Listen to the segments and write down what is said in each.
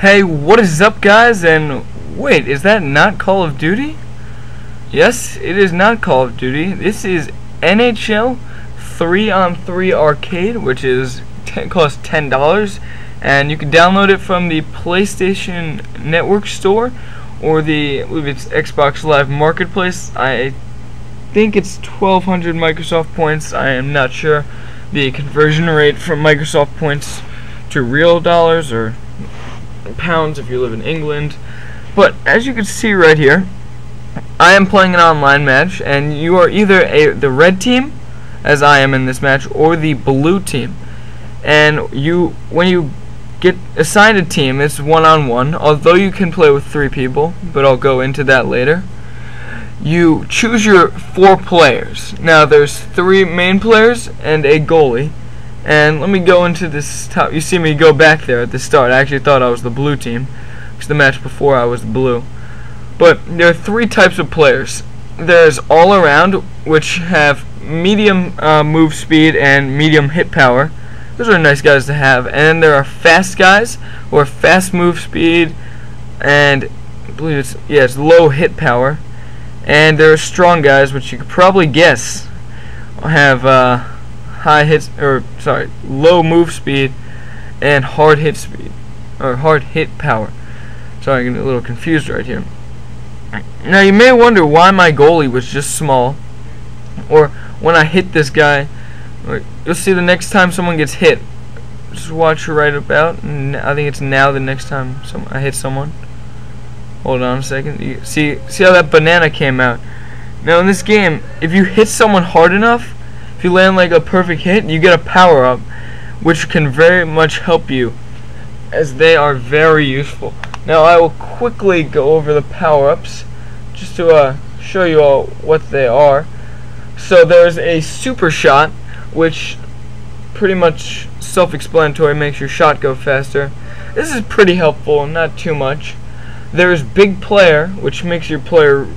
Hey, what is up, guys? And wait, is that not Call of Duty? Yes, it is not Call of Duty. This is NHL 3-on-3 Arcade, which costs $10, and you can download it from the PlayStation Network store or I believe it's Xbox Live Marketplace. I think it's 1,200 Microsoft points. I am not sure the conversion rate from Microsoft points to real dollars or pounds if you live in England. But as you can see right here, I am playing an online match, and you are either the red team, as I am in this match, or the blue team. And when you get assigned a team, it's one-on-one, although you can play with 3 people, but I'll go into that later. You choose your 4 players. Now there's 3 main players and a goalie. And let me go into this top. You see me go back there at the start. I actually thought I was the blue team, because the match before I was the blue. But there are 3 types of players. There's all around, which have medium move speed and medium hit power. Those are nice guys to have. And then there are fast guys, or fast move speed, and I believe it's low hit power. And there are strong guys, which you could probably guess have low move speed and hard hit speed, or hard hit power. Sorry, I'm getting a little confused right here. Now you may wonder why my goalie was just small, or when I hit this guy. You'll see the next time someone gets hit. Just watch right about. I think it's now the next time I hit someone. Hold on a second. You see how that banana came out. Now in this game, if you hit someone hard enough, if you land like a perfect hit, you get a power up, which can very much help you, as they are very useful. Now I will quickly go over the power-ups just to show you all what they are. So there's a super shot, which pretty much self-explanatory, makes your shot go faster. This is pretty helpful, not too much. There's big player, which makes your player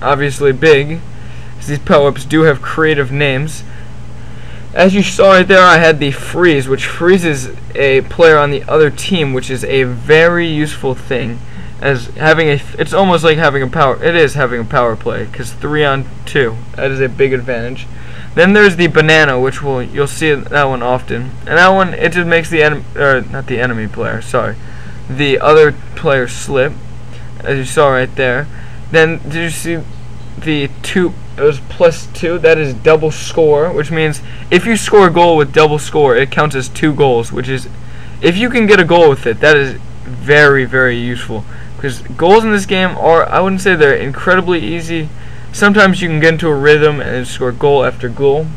obviously big, as these power-ups do have creative names. As you saw right there, I had the freeze, which freezes a player on the other team, which is a very useful thing. It's almost like having a power. It is having a power play, because 3-on-2. That is a big advantage. Then there's the banana, which you'll see that one often, and that one, it just makes the the other player slip, as you saw right there. Then did you see the 2? It was +2. That is double score, which means if you score a goal with double score, it counts as 2 goals, which is, if you can get a goal with it, that is very, very useful. Because goals in this game are, I wouldn't say they're incredibly easy. Sometimes you can get into a rhythm and score goal after goal.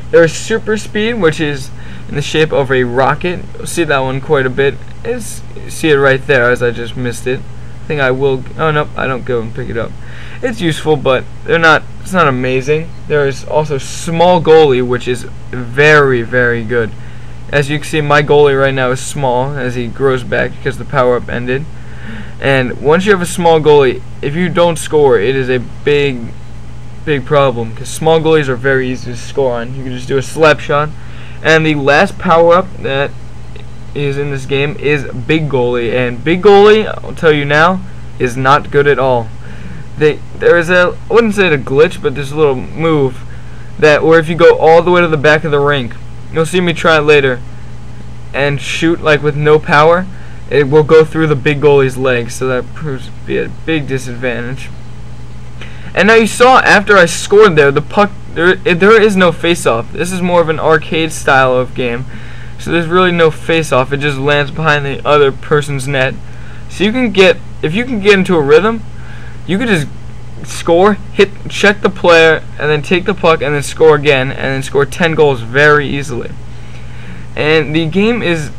There is super speed, which is in the shape of a rocket. You'll see that one quite a bit. You see it right there, as I just missed it. I think I will. Oh no, I don't go and pick it up. It's useful, but it's not amazing. There is also small goalie, which is very, very good. As you can see, my goalie right now is small as he grows back because the power-up ended. And once you have a small goalie, if you don't score, it is a big, big problem, because small goalies are very easy to score on. You can just do a slap shot. And the last power-up that is in this game is big goalie, and big goalie, I'll tell you now, is not good at all. There is I wouldn't say it a glitch, but there's a little move where if you go all the way to the back of the rink, you'll see me try it later, and shoot like with no power, it will go through the big goalie's legs, so that proves to be a big disadvantage. And now you saw after I scored there, the puck, there is no face-off. This is more of an arcade style of game, so there's really no face-off. It just lands behind the other person's net. So if you can get into a rhythm, you could just score, check the player, and then take the puck, and then score again, and then score 10 goals very easily. And the game is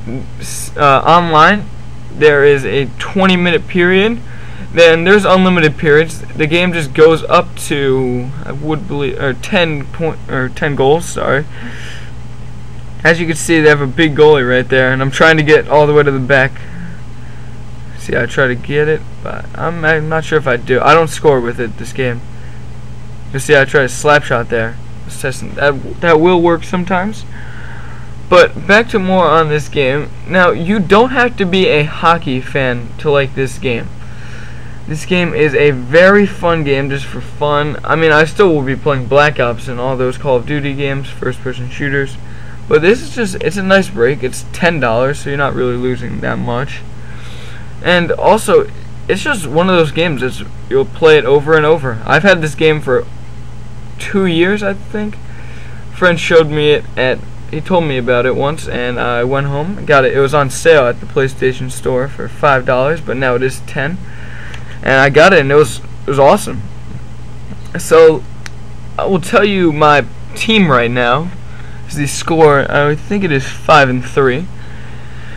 online. There is a 20-minute period. Then there's unlimited periods. The game just goes up to, I would believe, 10 goals. Sorry. As you can see, they have a big goalie right there, and I'm trying to get all the way to the back. See, I try to get it, but I'm not sure if I do. I don't score with it this game. You see, I try to slap shot there. Just testing. That will work sometimes. But back to more on this game. Now, you don't have to be a hockey fan to like this game. This game is a very fun game just for fun. I mean, I still will be playing Black Ops and all those Call of Duty games, first-person shooters. But this is just, it's a nice break. It's $10, so you're not really losing that much. And also, it's just one of those games that you'll play it over and over. I've had this game for 2 years, I think. A friend showed me it he told me about it once, and I went home and got it. It was on sale at the PlayStation Store for $5, but now it is $10. And I got it, and it was awesome. So I will tell you my team right now. The score, I think it is 5-3.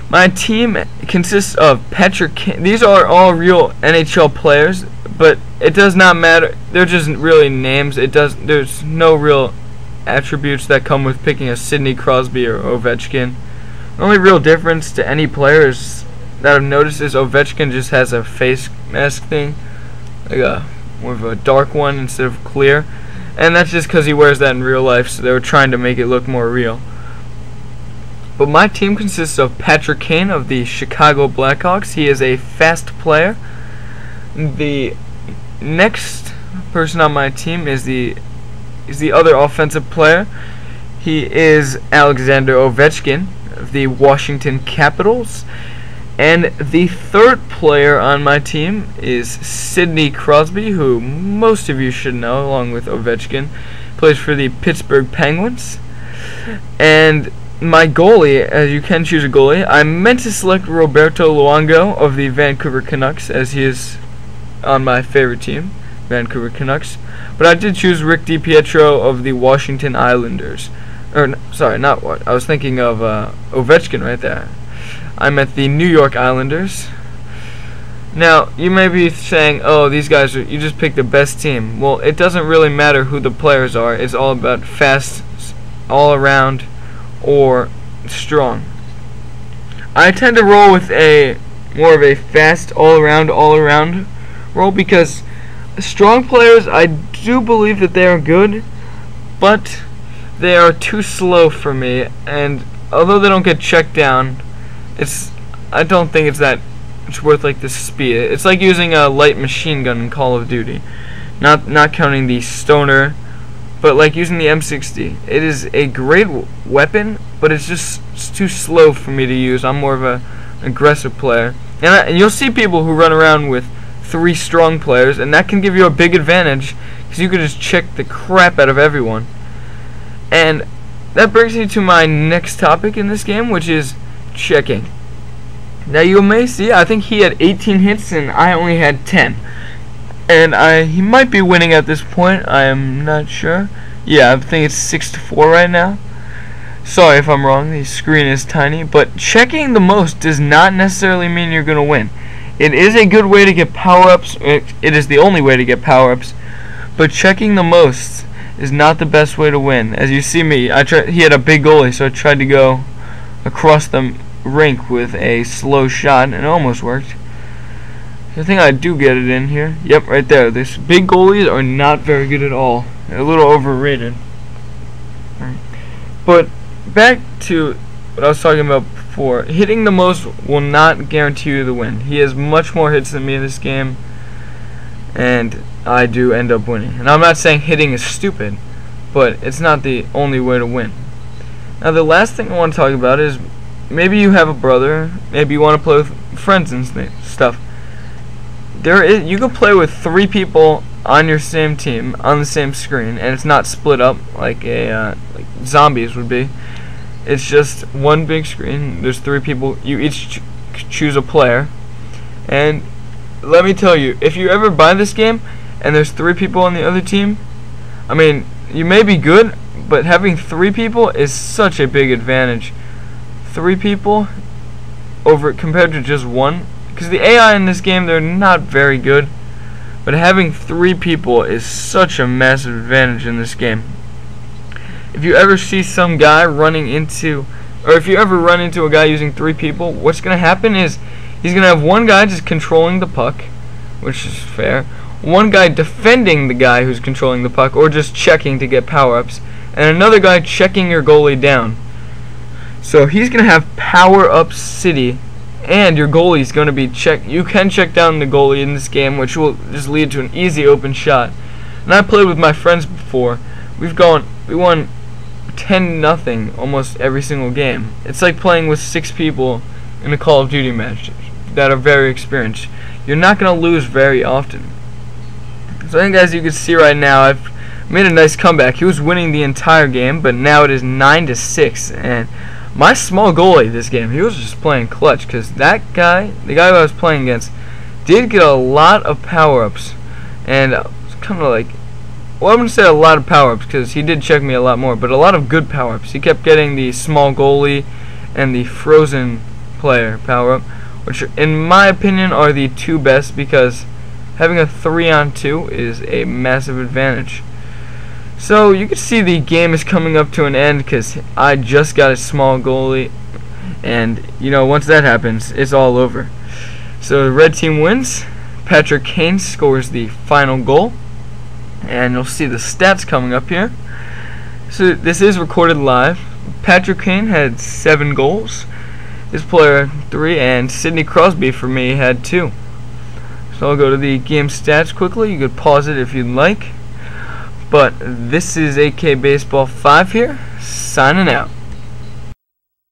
My team consists of Patrick Kane. These are all real NHL players, but it does not matter. They're just really names. There's no real attributes that come with picking a Sidney Crosby or Ovechkin. The only real difference to any player is that I've noticed is Ovechkin just has a face mask thing, like more of a dark one instead of clear, and that's just because he wears that in real life, so they were trying to make it look more real. But my team consists of Patrick Kane of the Chicago Blackhawks. He is a fast player. The next person on my team is the other offensive player. He is Alexander Ovechkin of the Washington Capitals. And the third player on my team is Sidney Crosby, who most of you should know, along with Ovechkin. Plays for the Pittsburgh Penguins. And my goalie, as you can choose a goalie, I meant to select Roberto Luongo of the Vancouver Canucks, as he is on my favorite team, Vancouver Canucks. But I did choose Rick DiPietro of the Washington Islanders. Or, sorry, not what. I was thinking of Ovechkin right there. I meant the New York Islanders. Now, you may be saying, oh, these guys you just picked the best team. Well, it doesn't really matter who the players are. It's all about fast, all around, or strong. I tend to roll with more of a fast, all around roll, because strong players, I do believe that they are good, but they are too slow for me, and although they don't get checked down, I don't think it's worth like the speed. It's like using a light machine gun in Call of Duty, not counting the stoner, but like using the M60. It is a great weapon, but it's too slow for me to use. I'm more of an aggressive player, and you'll see people who run around with 3 strong players, and that can give you a big advantage because you can just check the crap out of everyone. And that brings me to my next topic in this game, which is checking. Now you may see, I think he had 18 hits and I only had 10. And he might be winning at this point, I am not sure. Yeah, I think it's 6-4 right now. Sorry if I'm wrong, the screen is tiny. But checking the most does not necessarily mean you're going to win. It is a good way to get power-ups. It is the only way to get power-ups. But checking the most is not the best way to win. As you see me, he had a big goalie, so I tried to go across the rink with a slow shot, and it almost worked. I think I do get it in here. Yep, right there. These big goalies are not very good at all. They're a little overrated. But back to what I was talking about before. Hitting the most will not guarantee you the win. He has much more hits than me in this game, and I do end up winning. And I'm not saying hitting is stupid, but it's not the only way to win. Now the last thing I want to talk about is maybe you have a brother, maybe you want to play with friends and stuff. You can play with 3 people on your same team on the same screen, and it's not split up like like zombies would be. It's just one big screen. There's 3 people. You each choose a player, and let me tell you, if you ever buy this game and there's 3 people on the other team, I mean, you may be good, but having 3 people is such a big advantage. 3 people compared to just 1, because the AI in this game, they're not very good, but having 3 people is such a massive advantage in this game. If you ever see some guy running into, or if you ever run into a guy using 3 people, what's going to happen is he's going to have one guy just controlling the puck, which is fair, one guy defending the guy who's controlling the puck or just checking to get power-ups, and another guy checking your goalie down. So he's going to have Power Up City, and your goalie is going to be check. You can check down the goalie in this game, which will just lead to an easy open shot. And I played with my friends before. We won 10-0 almost every single game. It's like playing with 6 people in a Call of Duty match that are very experienced. You're not going to lose very often. So I think, as you can see right now, I've made a nice comeback. He was winning the entire game, but now it is 9-6, and my small goalie this game, he was just playing clutch, because that guy, the guy who I was playing against, did get a lot of power-ups, and it's kind of like, well, I'm going to say a lot of power-ups, because he did check me a lot more, but a lot of good power-ups. He kept getting the small goalie and the frozen player power-up, which in my opinion are the 2 best, because having a 3-on-2 is a massive advantage. So you can see the game is coming up to an end, because I just got a small goalie, and once that happens, it's all over. So the red team wins. Patrick Kane scores the final goal, and you'll see the stats coming up here. So this is recorded live. Patrick Kane had 7 goals, his player 3, and Sidney Crosby for me had 2. So I'll go to the game stats quickly. You could pause it if you'd like. But this is AK Baseball 5 here, signing out.